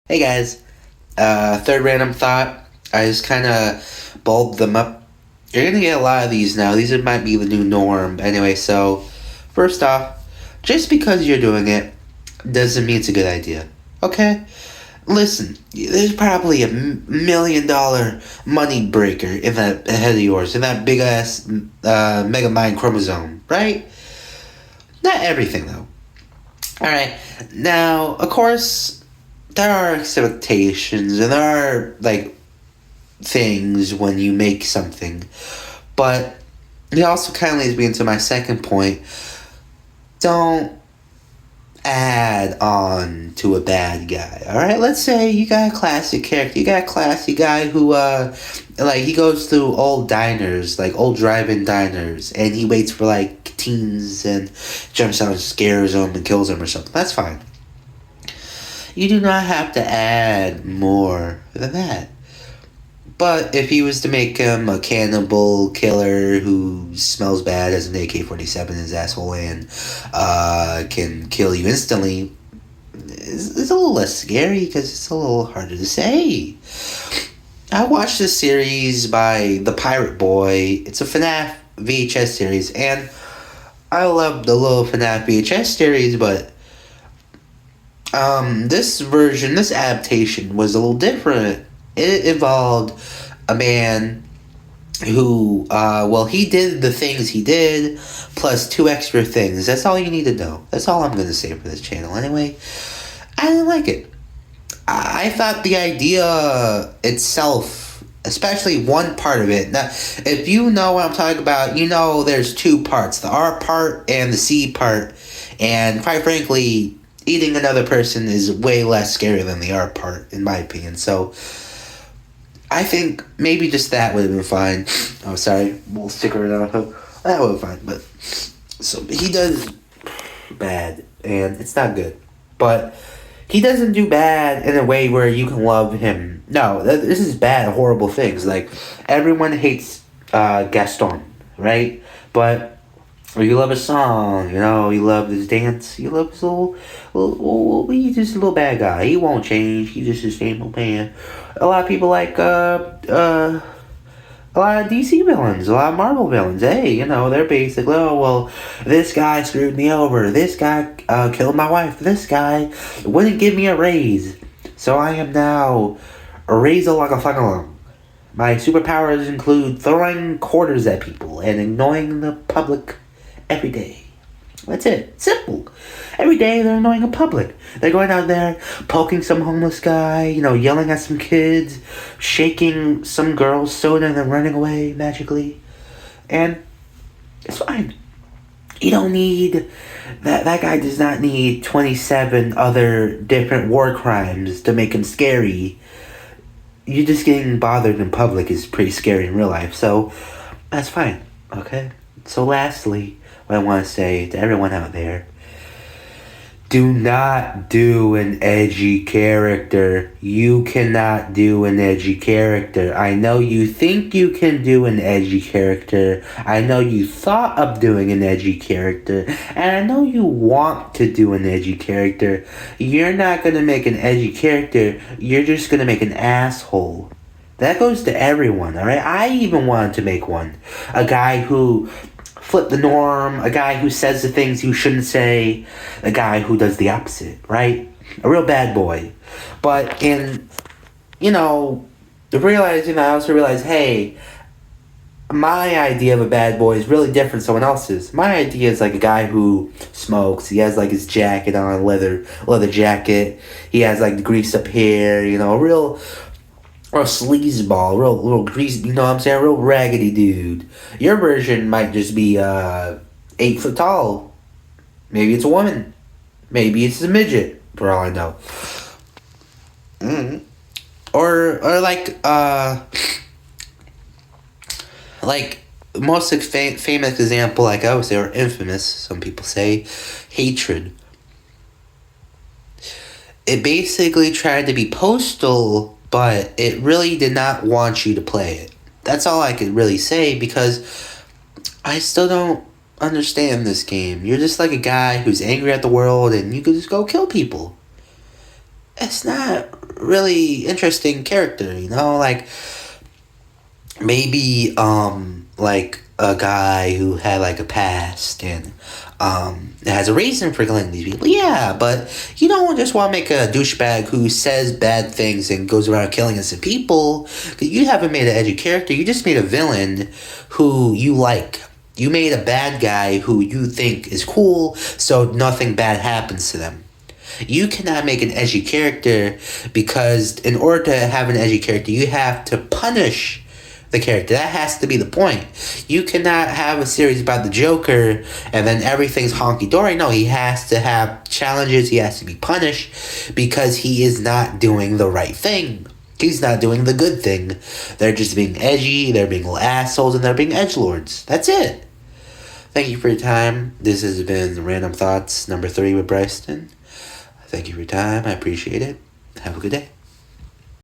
Hey guys, third random thought. I just kind of bulbed them up. You're gonna get a lot of these now. These might be the new norm. Anyway, so first off, just because you're doing it doesn't mean it's a good idea. Okay? Listen, there's probably $1 million money breaker in that head of yours, in that big ass mega mind chromosome, right? Not everything though. Alright, now, of course, there are expectations and there are things when you make something, but it also kind of leads me into my second point. Don't add on to a bad guy. All right, let's say you got a classic character. You got a classy guy who he goes through old diners, like old drive-in diners, and he waits for teens and jumps out and scares them and kills them or something. That's fine. You do not have to add more than that. But if he was to make him a cannibal killer who smells bad, has an AK-47 in his asshole, and can kill you instantly, it's a little less scary because it's a little harder to say. I watched this series by The Pirate Boy. It's a FNAF VHS series, and I love the little FNAF VHS series, but this adaptation was a little different. It involved a man who, he did the things he did, plus two extra things. That's all you need to know. That's all I'm going to say for this channel. Anyway, I didn't like it. I thought the idea itself, especially one part of it, now, if you know what I'm talking about, you know there's two parts, the R part and the C part, and quite frankly, eating another person is way less scary than the R part, in my opinion. So I think maybe just that would have been fine. Oh, sorry, we'll stick around. That would have been fine, but so he does bad, and it's not good. But he doesn't do bad in a way where you can love him. No, this is bad, horrible things. Like everyone hates Gaston, right? But or you love a song, you love his dance, you love his he's just a little bad guy. He won't change. He's just a same old man. A lot of people like a lot of DC villains, a lot of Marvel villains. Hey, they're basically, oh well, this guy screwed me over. This guy killed my wife. This guy wouldn't give me a raise, so I am now a razor like a fucking. My superpowers include throwing quarters at people and annoying the public every day. That's it. Simple. Every day they're annoying the public. They're going out there, poking some homeless guy, yelling at some kids, shaking some girl's soda and then running away magically. And it's fine. You don't need... That guy does not need 27 other different war crimes to make him scary. You just getting bothered in public is pretty scary in real life. So, that's fine. Okay? So lastly, what I want to say to everyone out there, do not do an edgy character. You cannot do an edgy character. I know you think you can do an edgy character. I know you thought of doing an edgy character. And I know you want to do an edgy character. You're not going to make an edgy character. You're just going to make an asshole. That goes to everyone, alright? I even wanted to make one. A guy who flip the norm, a guy who says the things you shouldn't say, a guy who does the opposite, right? A real bad boy. But I also realized, hey, my idea of a bad boy is really different from someone else's. My idea is like a guy who smokes, he has his jacket on, leather jacket, he has the greased up hair, a real sleazeball, real greasy, you know what I'm saying? Real raggedy dude. Your version might just be 8 foot tall. Maybe it's a woman. Maybe it's a midget, for all I know. Or most famous example, I would say, or infamous, some people say, Hatred. It basically tried to be Postal, but it really did not want you to play it. That's all I could really say, because I still don't understand this game. You're just like a guy who's angry at the world, and you can just go kill people. It's not really interesting character, you know, like maybe like a guy who had like a past and has a reason for killing these people. Yeah, but you don't just want to make a douchebag who says bad things and goes around killing innocent people. You haven't made an edgy character. You just made a villain who you like. You made a bad guy who you think is cool, so nothing bad happens to them. You cannot make an edgy character because in order to have an edgy character, you have to punish the character. That has to be the point. You cannot have a series about the Joker and then everything's honky-dory. No, he has to have challenges. He has to be punished because he is not doing the right thing. He's not doing the good thing. They're just being edgy, they're being little assholes, and they're being edgelords. That's it. Thank you for your time. This has been Random Thoughts number 3 with Bryson. Thank you for your time. I appreciate it. Have a good day.